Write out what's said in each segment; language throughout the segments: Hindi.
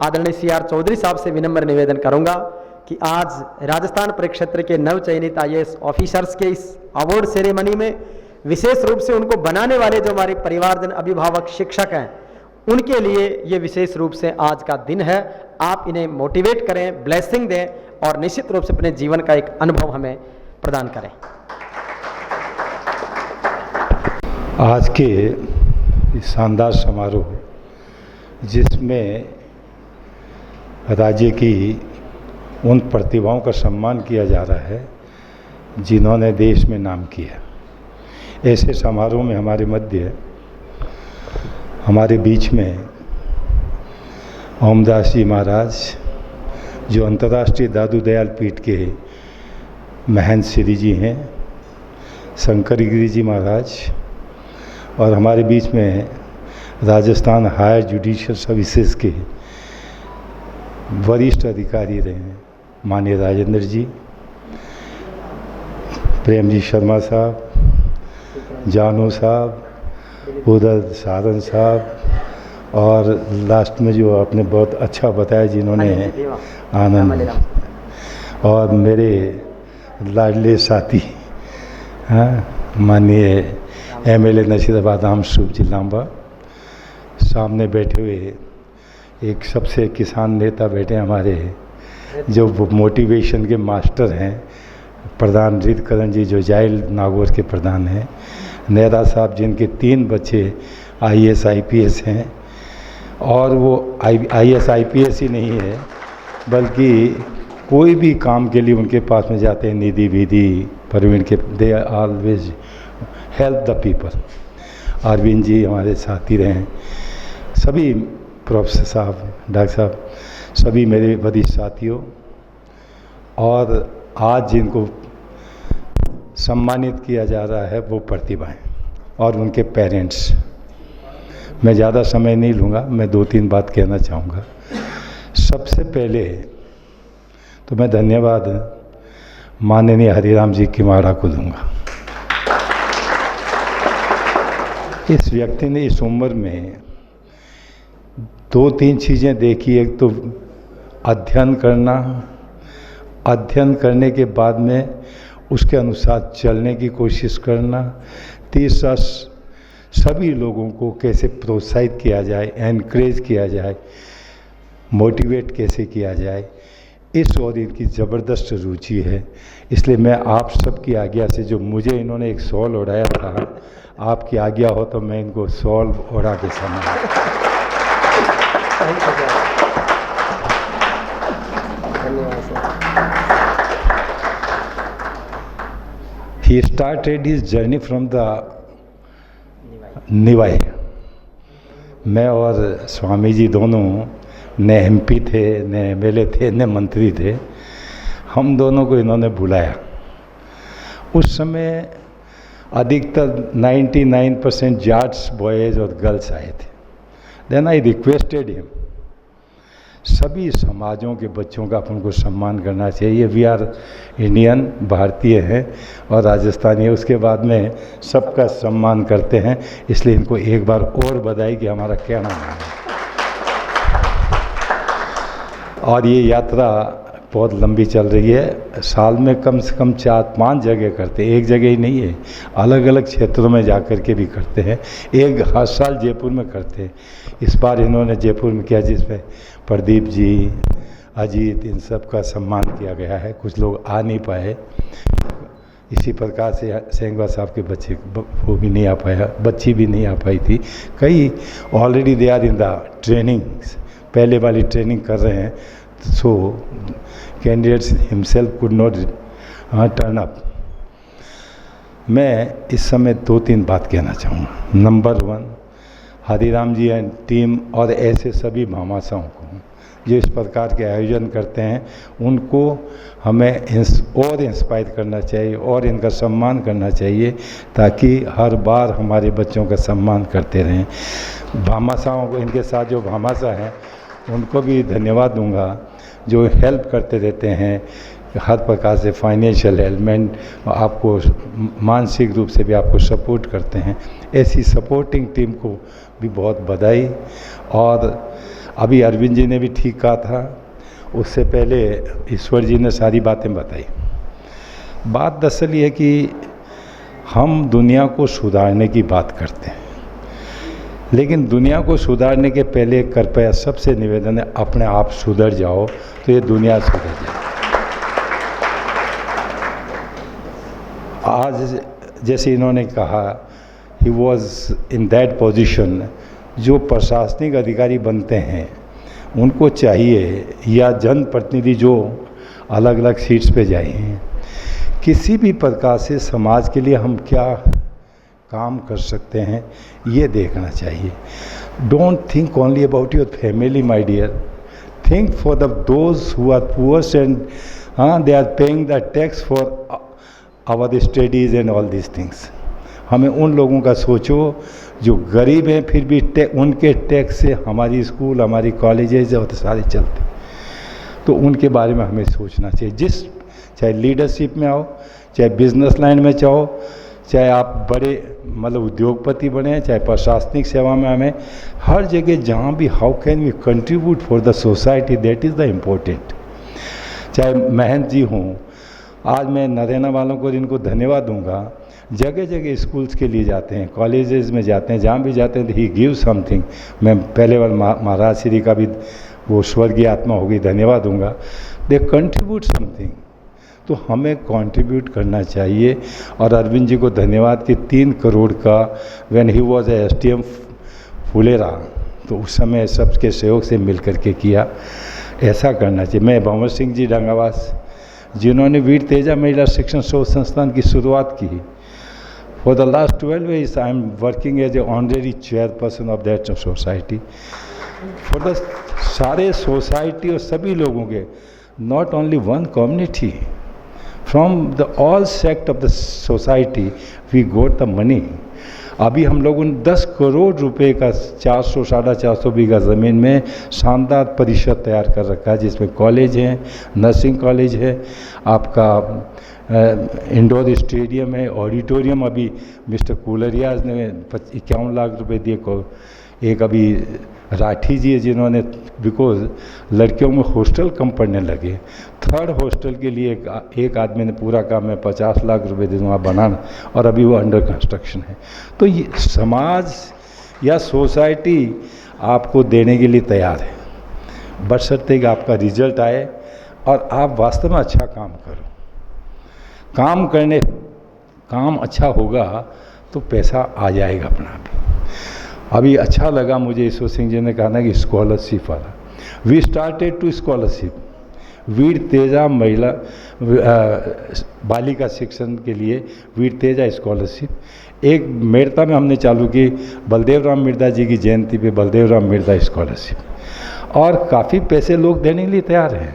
आदरणीय CR चौधरी साहब से विनम्र निवेदन करूंगा कि आज राजस्थान परिक्षेत्र के नव चयनित IAS ऑफिसर्स के इस अवार्ड सेरेमनी में विशेष रूप से उनको बनाने वाले जो हमारे परिवारजन, अभिभावक, शिक्षक हैं, उनके लिए ये विशेष रूप से आज का दिन है। आप इन्हें मोटिवेट करें, ब्लेसिंग दें और निश्चित रूप से अपने जीवन का एक अनुभव हमें प्रदान करें। आज के इस शानदार समारोह जिसमें राज्य की उन प्रतिभाओं का सम्मान किया जा रहा है जिन्होंने देश में नाम किया, ऐसे समारोह में हमारे मध्य, हमारे बीच में ओमदास जी महाराज जो अंतर्राष्ट्रीय दादू दयाल पीठ के महंत श्री जी हैं, शंकर गिरी जी महाराज, और हमारे बीच में राजस्थान हायर जुडिशियल सर्विसेज के वरिष्ठ अधिकारी रहे हैं माननीय राजेंद्र जी, प्रेम जी शर्मा साहब, जानू साहब, उदय सारन साहब, और लास्ट में जो आपने बहुत अच्छा बताया जिन्होंने आनंद, और मेरे लाडले साथी माननीय MLA नसीराबाद रामस्वरूप जी लांबा, सामने बैठे हुए एक सबसे किसान नेता बैठे हमारे जो मोटिवेशन के मास्टर हैं, प्रधान रितकरण जी जो जाइल नागौर के प्रधान हैं, नेहरा साहब जिनके 3 बच्चे IAS IPS हैं, और वो IAS IPS ही नहीं है बल्कि कोई भी काम के लिए उनके पास में जाते हैं, निधि विधि प्रवीण के, they always help the people. Arvind ji हमारे साथी रहे, सभी प्रोफेसर साहब, डॉक्टर साहब, सभी मेरे वरिष्ठ साथियों, और आज जिनको सम्मानित किया जा रहा है वो प्रतिभाएं और उनके पेरेंट्स। मैं ज़्यादा समय नहीं लूँगा, मैं 2-3 बात कहना चाहूँगा। सबसे पहले तो मैं धन्यवाद माननीय हरिराम जी किमाड़ा को दूँगा। इस व्यक्ति ने इस उम्र में 2-3 चीज़ें देखी। एक तो अध्ययन करना, अध्ययन करने के बाद में उसके अनुसार चलने की कोशिश करना, तीसरा सभी लोगों को कैसे प्रोत्साहित किया जाए, एनकरेज किया जाए, मोटिवेट कैसे किया जाए, इस और इनकी ज़बरदस्त रुचि है। इसलिए मैं आप सबकी आज्ञा से, जो मुझे इन्होंने एक शॉल ओढ़ाया था, आपकी आज्ञा हो तो मैं इनको शॉल ओढ़ा के सम्मान। He started his journey from the Niwai. मैं और स्वामी जी दोनों न MP थे, न MLA थे, न मंत्री थे। हम दोनों को इन्होंने बुलाया। उस समय अधिकतर 99% जाट्स बॉयज़ और गर्ल्स आए थे। देन आई रिक्वेस्टेड हिम, सभी समाजों के बच्चों का अपन को सम्मान करना चाहिए। वी आर इंडियन, भारतीय हैं और राजस्थानी है, उसके बाद में सबका सम्मान करते हैं। इसलिए इनको एक बार और बधाई कि हमारा कहना है। और ये यात्रा बहुत लंबी चल रही है, साल में कम से कम 4-5 जगह करते हैं, एक जगह ही नहीं है, अलग अलग क्षेत्रों में जा कर के भी करते हैं। एक हर साल जयपुर में करते हैं। इस बार इन्होंने जयपुर में किया, जिसमें प्रदीप जी, अजीत, इन सब का सम्मान किया गया है। कुछ लोग आ नहीं पाए, इसी प्रकार से सेंगवा साहब के बच्चे वो भी नहीं आ पाया, बच्ची भी नहीं आ पाई थी। कई already they are in the training, पहले वाली ट्रेनिंग कर रहे हैं। So candidates himself could not turn up. मैं इस समय 2-3 बात कहना चाहूँगा। Number 1, Hariram ji and team और ऐसे सभी भामाशाहों को जो इस प्रकार के आयोजन करते हैं, उनको हमें और इंस्पायर करना चाहिए और इनका सम्मान करना चाहिए, ताकि हर बार हमारे बच्चों का सम्मान करते रहें। भामाशाहों को, इनके साथ जो भामाशाह हैं, उनको भी धन्यवाद दूंगा जो हेल्प करते रहते हैं हर प्रकार से, फाइनेंशियल एलिमेंट, आपको मानसिक रूप से भी आपको सपोर्ट करते हैं। ऐसी सपोर्टिंग टीम को भी बहुत बधाई। और अभी अरविंद जी ने भी ठीक कहा था, उससे पहले ईश्वर जी ने सारी बातें बताई। बात दरअसल ये है कि हम दुनिया को सुधारने की बात करते हैं, लेकिन दुनिया को सुधारने के पहले कृपया सबसे निवेदन है, अपने आप सुधर जाओ तो ये दुनिया सुधर जाए। आज जैसे इन्होंने कहा, he was in that position, जो प्रशासनिक अधिकारी बनते हैं उनको चाहिए, या जनप्रतिनिधि जो अलग अलग सीट्स पे जाए हैं, किसी भी प्रकार से समाज के लिए हम क्या काम कर सकते हैं ये देखना चाहिए। Don't think only about your family my dear, think for the those who are poors and they are paying the tax for our studies and all these things. हमें उन लोगों का सोचो जो गरीब हैं, फिर भी उनके टैक्स से हमारी स्कूल, हमारी कॉलेजेज और सारे चलते, तो उनके बारे में हमें सोचना चाहिए। चाहे लीडरशिप में आओ, चाहे बिजनेस लाइन में चाहो, चाहे आप बड़े मतलब उद्योगपति बने, चाहे प्रशासनिक सेवा में, हमें हर जगह जहाँ भी how can we contribute for the society, that is the important. चाहे महंत जी हों, आज मैं नरेना वालों को इनको धन्यवाद दूंगा, जगह जगह स्कूल्स के लिए जाते हैं, कॉलेजेस में जाते हैं, जहाँ भी जाते हैं ही गिव समथिंग। मैं पहले बार महाराज श्री का भी, वो स्वर्गीय आत्मा होगी, धन्यवाद दूंगा। दे कंट्रीब्यूट समथिंग, तो हमें कंट्रीब्यूट करना चाहिए। और अरविंद जी को धन्यवाद कि 3 करोड़ का when he was STM Phulera, तो उस समय सबके सहयोग से मिल करके किया, ऐसा करना चाहिए। मैं भंवर सिंह जी डंगावास, जिन्होंने वीर तेजा महिला शिक्षण शोध संस्थान की शुरुआत की, for the last 12 years I am working as a honorary chairperson of that society. For the सारे सोसाइटी और सभी लोगों के, not only one community, from the all sect of the society we got the money. अभी हम लोगों ने 10 करोड़ रुपए का 400-450 बीघा ज़मीन में शानदार परिषद तैयार कर रखा है, जिसमें कॉलेज हैं, नर्सिंग कॉलेज है, आपका इंडोर स्टेडियम है, ऑडिटोरियम। अभी मिस्टर कुलरियाज ने 51 लाख रुपए दिए को। एक अभी राठी जी है जिन्होंने, बिकॉज लड़कियों में हॉस्टल कम पड़ने लगे, 3rd हॉस्टल के लिए एक आदमी ने पूरा काम में 50 लाख रुपए दे दूँगा बनाना, और अभी वो अंडर कंस्ट्रक्शन है। तो ये समाज या सोसाइटी आपको देने के लिए तैयार है, बशर्ते कि आपका रिजल्ट आए और आप वास्तव में अच्छा काम करो। काम अच्छा होगा तो पैसा आ जाएगा अपना आप। अभी अच्छा लगा मुझे ईश्वर सिंह जी ने कहा ना कि स्कॉलरशिप वाला, वी स्टार्टेड टू स्कॉलरशिप वीर तेजा महिला बालिका शिक्षण के लिए वीर तेजा स्कॉलरशिप। एक मेड़ता में हमने चालू की, बलदेव राम मिर्दा जी की जयंती पे बलदेव राम मिर्दा स्कॉलरशिप, और काफ़ी पैसे लोग देने के लिए तैयार हैं,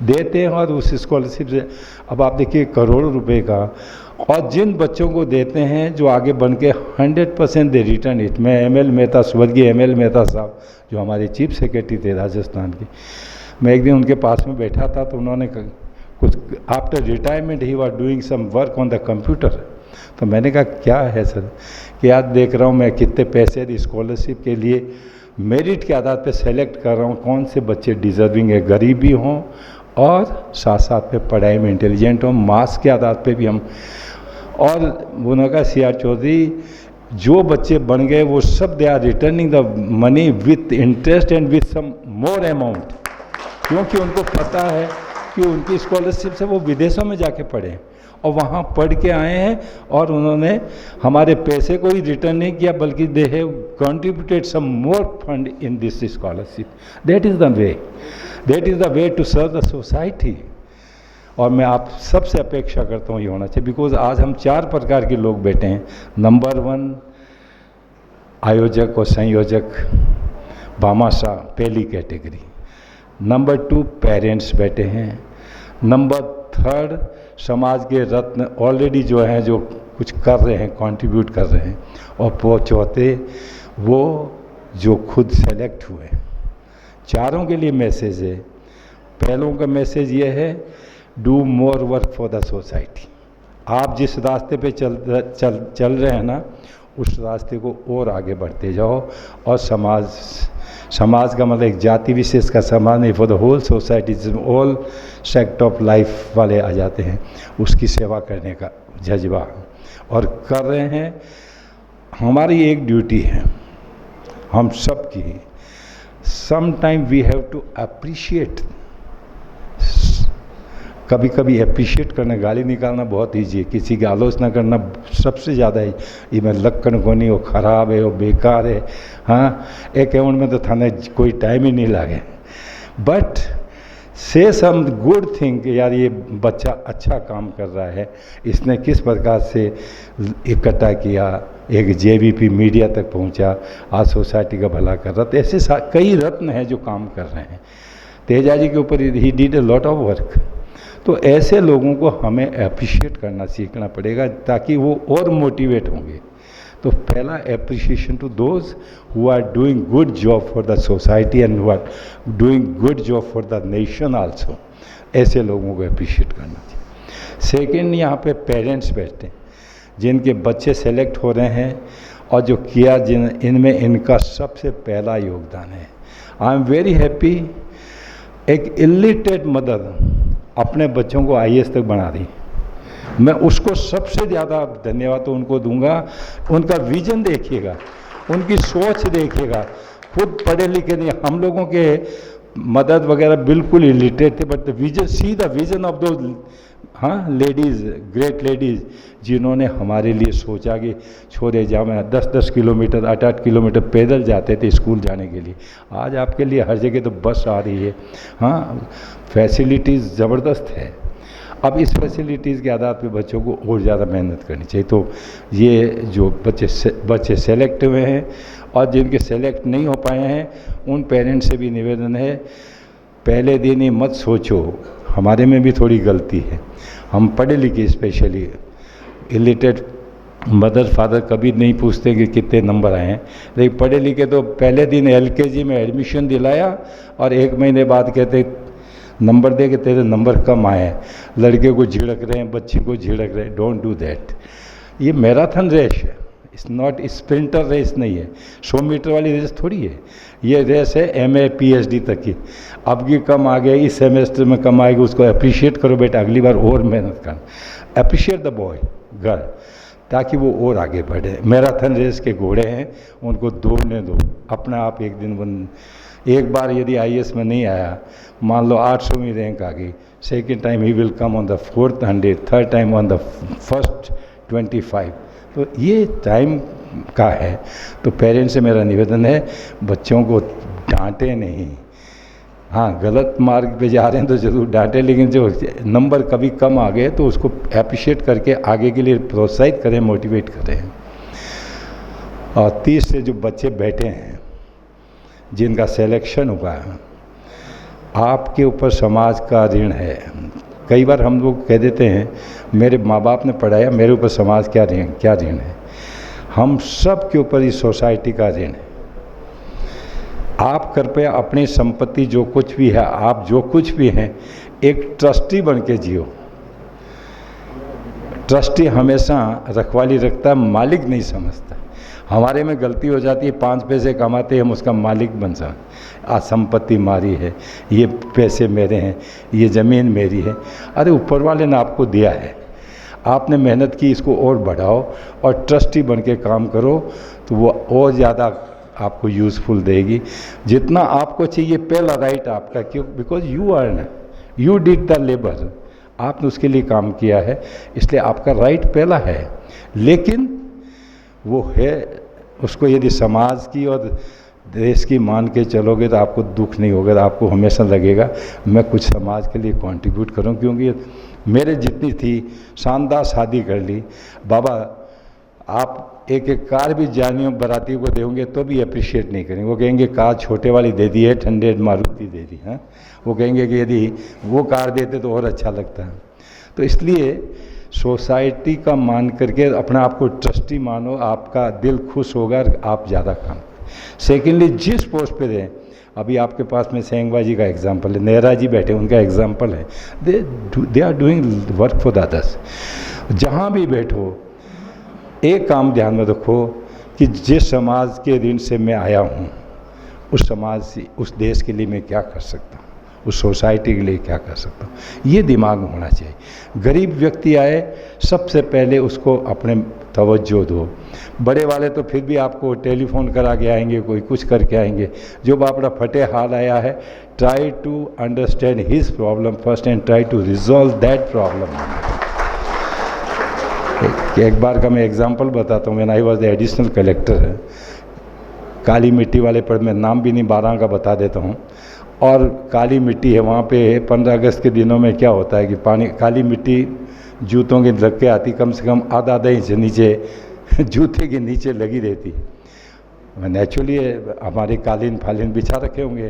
देते हैं। और उस स्कॉलरशिप से अब आप देखिए करोड़ों रुपए का, और जिन बच्चों को देते हैं जो आगे बन के 100% दे रिटर्न इट। मैं ML मेहता, स्वर्गीय ML मेहता साहब जो हमारे चीफ सेक्रेटरी थे राजस्थान के, मैं एक दिन उनके पास में बैठा था, तो उन्होंने कुछ आफ्टर रिटायरमेंट ही was doing some work on the computer. तो मैंने कहा क्या है सर, कि आज देख रहा हूँ मैं कितने पैसे स्कॉलरशिप के लिए मेरिट के आधार पर सेलेक्ट कर रहा हूँ, कौन से बच्चे डिजर्विंग है, गरीब भी हों और साथ साथ पे पढ़ाई में इंटेलिजेंट हों, मार्क्स के आधार पे भी हम। और उन्होंने कहा CR चौधरी, जो बच्चे बन गए वो सब they are returning the money with interest and with some more amount, क्योंकि उनको पता है कि उनकी स्कॉलरशिप से वो विदेशों में जाके पढ़े और वहाँ पढ़ के आए हैं, और उन्होंने हमारे पैसे को ही रिटर्न नहीं किया, बल्कि they have contributed some more fund in this scholarship. That is the way to serve the society. और मैं आप सबसे अपेक्षा करता हूँ ये होना चाहिए, बिकॉज आज हम 4 प्रकार के लोग बैठे हैं। नंबर 1 आयोजक और संयोजक, भामाशाह पहली कैटेगरी। नंबर 2 पेरेंट्स बैठे हैं। नंबर 3 समाज के रत्न ऑलरेडी जो हैं, जो कुछ कर रहे हैं, कंट्रीब्यूट कर रहे हैं। और चौथे वो जो खुद सेलेक्ट हुए। चारों के लिए मैसेज है। पहलों का मैसेज ये है, do more work for the society. आप जिस रास्ते पे चल रहे हैं ना, उस रास्ते को और आगे बढ़ते जाओ और समाज समाज का मतलब एक जाति विशेष का समाज नहीं, फॉर द होल सोसाइटी, जिसमें ऑल सेक्ट ऑफ लाइफ वाले आ जाते हैं, उसकी सेवा करने का जज्बा और कर रहे हैं। हमारी एक ड्यूटी है हम सब की, some time we have to appreciate. कभी कभी अप्रिशिएट करना, गाली निकालना बहुत ईजी है, किसी की आलोचना करना सबसे ज़्यादा है। ये मैं लक्कन कोनी, वो ख़राब है, वो बेकार है, हाँ एक अकाउंट में तो थाने कोई टाइम ही नहीं लगे। बट से सम गुड थिंग, यार ये बच्चा अच्छा काम कर रहा है, इसने किस प्रकार से इकट्ठा किया, एक जेवीपी मीडिया तक पहुंचा, आज सोसाइटी का भला कर रहा। तो ऐसे कई रत्न हैं जो काम कर रहे हैं। तेजा जी के ऊपर he did a lot of work. तो ऐसे लोगों को हमें अप्रिशिएट करना सीखना पड़ेगा ताकि वो और मोटिवेट होंगे। तो पहला appreciation to those who are doing good job for the society and who are doing good job for the nation also, ऐसे लोगों को अप्रिशिएट करना चाहिए। सेकेंड, यहाँ पे पेरेंट्स बैठते हैं जिनके बच्चे सेलेक्ट हो रहे हैं और जो किया इनमें इनका सबसे पहला योगदान है। आई एम वेरी हैप्पी, एक इलिटरेट मदर अपने बच्चों को IAS तक बना दी। मैं उसको सबसे ज़्यादा धन्यवाद तो उनको दूंगा। उनका विजन देखिएगा, उनकी सोच देखिएगा। खुद पढ़े लिखे नहीं, हम लोगों के मदद वगैरह बिल्कुल इलिटरेट थे, but vision, see the vision of दो हाँ लेडीज़, ग्रेट लेडीज़, जिन्होंने हमारे लिए सोचा कि छोड़े जाओ। मैं 10-10 किलोमीटर 8-8 किलोमीटर पैदल जाते थे स्कूल जाने के लिए। आज आपके लिए हर जगह तो बस आ रही है, हाँ फैसिलिटीज़ ज़बरदस्त है। अब इस फैसिलिटीज़ के आधार पे बच्चों को और ज़्यादा मेहनत करनी चाहिए। तो ये जो बच्चे सेलेक्ट हुए हैं और जिनके सेलेक्ट नहीं हो पाए हैं, उन पेरेंट्स से भी निवेदन है, पहले दिन ही मत सोचो। हमारे में भी थोड़ी गलती है, हम पढ़े लिखे, स्पेशली इलिटरेट मदर फादर कभी नहीं पूछते कि कितने नंबर आए हैं, लेकिन पढ़े लिखे तो पहले दिन LKG में एडमिशन दिलाया और 1 महीने बाद कहते नंबर दे के तेरे नंबर कम आए हैं। लड़के को झिड़क रहे हैं, बच्ची को झिड़क रहे हैं। Don't do that. ये मैराथन रेस है, इट्स नॉट स्प्रिंटर रेस नहीं है, 100 मीटर वाली रेस थोड़ी है। ये रेस है MA PhD तक की। अब की कम आ गया, इस सेमेस्टर में कम आएगी, उसको अप्रिशिएट करो बेटा, अगली बार और मेहनत करना। अप्रिशिएट द बॉय गर्ल, ताकि वो और आगे बढ़े। मैराथन रेस के घोड़े हैं, उनको दौड़ने दो। अपना आप एक दिन एक बार यदि IAS में नहीं आया, मान लो 800 में रैंक आ गई, second time he will come on the 4th 100, third time on the first 25। तो ये टाइम का है। तो पेरेंट्स से मेरा निवेदन है, बच्चों को डांटे नहीं। हाँ गलत मार्ग पे जा रहे हैं तो ज़रूर डांटें, लेकिन जो नंबर कभी कम आ गए तो उसको अप्रिशिएट करके आगे के लिए प्रोत्साहित करें, मोटिवेट करें। और 30 से जो बच्चे बैठे हैं जिनका सिलेक्शन हुआ है, आपके ऊपर समाज का ऋण है। कई बार हम लोग कह देते हैं मेरे माँ बाप ने पढ़ाया, मेरे ऊपर समाज क्या ऋण है। हम सब के ऊपर इस सोसाइटी का ऋण है। आप कृपया अपनी संपत्ति जो कुछ भी है, आप जो कुछ भी हैं, एक ट्रस्टी बन के जियो। ट्रस्टी हमेशा रखवाली रखता है, मालिक नहीं समझता। हमारे में गलती हो जाती है, 5 पैसे कमाते हम उसका मालिक बन सकते। आज संपत्ति मारी है, ये पैसे मेरे हैं, ये ज़मीन मेरी है। अरे ऊपर वाले ने आपको दिया है, आपने मेहनत की, इसको और बढ़ाओ और ट्रस्टी बन के काम करो, तो वो और ज़्यादा आपको यूज़फुल देगी। जितना आपको चाहिए पहला राइट आपका, क्यों? Because you earn, you did the labour, आपने उसके लिए काम किया है, इसलिए आपका राइट पहला है। लेकिन वो है, उसको यदि समाज की और देश की मान के चलोगे तो आपको दुख नहीं होगा, आपको हमेशा लगेगा मैं कुछ समाज के लिए कंट्रीब्यूट करूं। क्योंकि मेरे जितनी थी शानदार शादी कर ली। बाबा आप एक कार भी जानियों बारातियों को देंगे तो भी अप्रिशिएट नहीं करेंगे, वो कहेंगे कार छोटे वाली दे दी, 800 मारुति दे दी। हाँ, वो कहेंगे कि यदि वो कार देते तो और अच्छा लगता है। तो इसलिए सोसाइटी का मान करके अपने आप को ट्रस्टी मानो, आपका दिल खुश होगा, आप ज़्यादा काम। सेकेंडली, जिस पोस्ट पे रहें, अभी आपके पास में सेंगवा जी का एग्जाम्पल है, नेहरा जी बैठे उनका एग्जाम्पल है, they are doing work for the others. जहाँ भी बैठो एक काम ध्यान में रखो कि जिस समाज के ऋण से मैं आया हूँ उस समाज से, उस देश के लिए मैं क्या कर सकता हूँ, उस सोसाइटी के लिए क्या कर सकता हूँ, ये दिमाग में होना चाहिए। गरीब व्यक्ति आए, सबसे पहले उसको अपने तवज्जो दो। बड़े वाले तो फिर भी आपको टेलीफोन करा के आएंगे, कोई कुछ करके आएंगे। जो बापड़ा फटे हाल आया है, try to understand his problem first and try to resolve that problem. एक बार का मैं एग्जांपल बताता हूँ। When I was the additional collector, काली मिट्टी वाले पर मैं नाम भी नहीं 12 का बता देता हूँ, और काली मिट्टी है वहाँ पे। 15 अगस्त के दिनों में क्या होता है कि पानी, काली मिट्टी जूतों के लग के आती, कम से कम आधा इंच नीचे जूते के नीचे लगी रहती। नेचुरली हमारे कालीन फालीन बिछा रखे होंगे,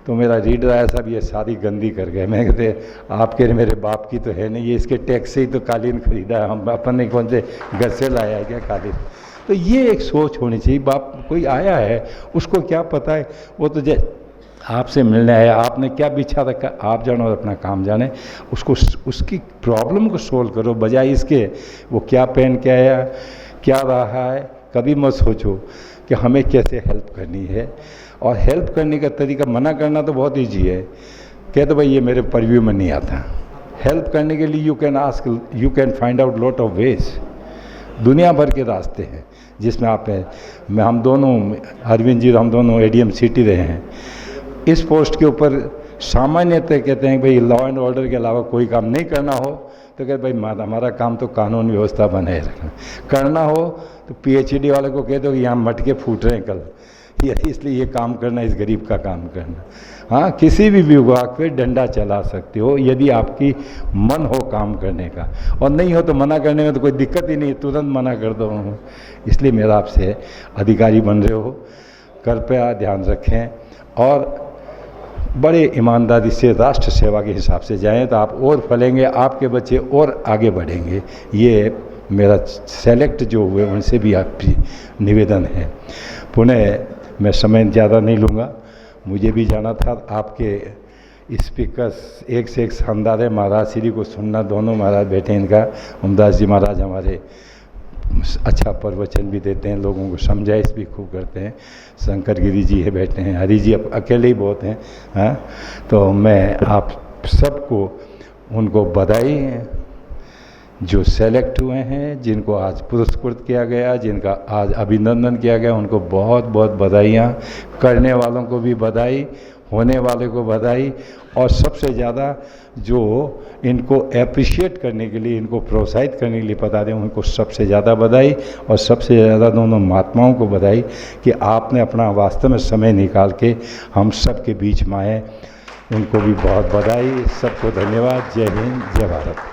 तो मेरा रीडर आया, साहब ये सारी गंदी कर गए। मैं कहते आपके मेरे बाप की तो है नहीं, ये इसके टैक्स से ही तो कालीन खरीदा है, हम अपन ने कौन से घर से लाया है क्या कालीन। तो ये एक सोच होनी चाहिए। बाप कोई आया है, उसको क्या पता है, वो तो आपसे मिलने आया, आपने क्या बिछा रखा, आप जानो अपना काम जाने। उसको, उसकी प्रॉब्लम को सोल्व करो, बजाय इसके वो क्या पहन के आया, क्या रहा है। कभी मत सोचो कि हमें कैसे हेल्प करनी है। और हेल्प करने का तरीका, मना करना तो बहुत ईजी है, कह दो भाई ये मेरे परव्यू में नहीं आता। हेल्प करने के लिए you can ask, you can find out lot of ways. दुनिया भर के रास्ते हैं जिसमें आप हैं। मैं, हम दोनों, अरविंद जी, हम दोनों एडीएम सिटी रहे हैं। इस पोस्ट के ऊपर सामान्यतः कहते हैं भाई लॉ एंड ऑर्डर के अलावा कोई काम नहीं करना हो, तो कहते भाई हमारा काम तो कानून व्यवस्था बनाए रखना। करना हो तो पीएचडी वाले को कह दो कि यहाँ मटके फूट रहे हैं कल, इसलिए ये काम करना, इस गरीब का काम करना। हाँ, किसी भी विभाग पे डंडा चला सकते हो यदि आपकी मन हो काम करने का, और नहीं हो तो मना करने में तो कोई दिक्कत ही नहीं, तुरंत मना कर दो। इसलिए मेरा आपसे, अधिकारी बन रहे हो, कृपया ध्यान रखें और बड़े ईमानदारी से राष्ट्र सेवा के हिसाब से जाएं, तो आप और फलेंगे, आपके बच्चे और आगे बढ़ेंगे। ये मेरा सेलेक्ट जो हुए उनसे भी आपकी निवेदन है। पुनः मैं समय ज़्यादा नहीं लूँगा, मुझे भी जाना था। आपके स्पीकर्स एक से एक शानदार है, महाराज श्री को सुनना, दोनों महाराज बैठे, इनका ओमदास जी महाराज हमारे अच्छा प्रवचन भी देते हैं, लोगों को समझाइश भी खूब करते हैं। शंकर गिरी जी है बैठे हैं, हरि जी अकेले ही बहुत हैं। हाँ, तो मैं आप सबको, उनको बधाई जो सेलेक्ट हुए हैं, जिनको आज पुरस्कृत किया गया, जिनका आज अभिनंदन किया गया, उनको बहुत बहुत बधाइयाँ। करने वालों को भी बधाई, होने वाले को बधाई, और सबसे ज़्यादा जो इनको एप्रिशिएट करने के लिए, इनको प्रोत्साहित करने के लिए बता दें, उनको सबसे ज़्यादा बधाई। और सबसे ज़्यादा दोनों महात्माओं को बधाई कि आपने अपना वास्तव में समय निकाल के हम सब के बीच में आए। उनको भी बहुत बधाई। सबको धन्यवाद। जय हिंद, जय भारत।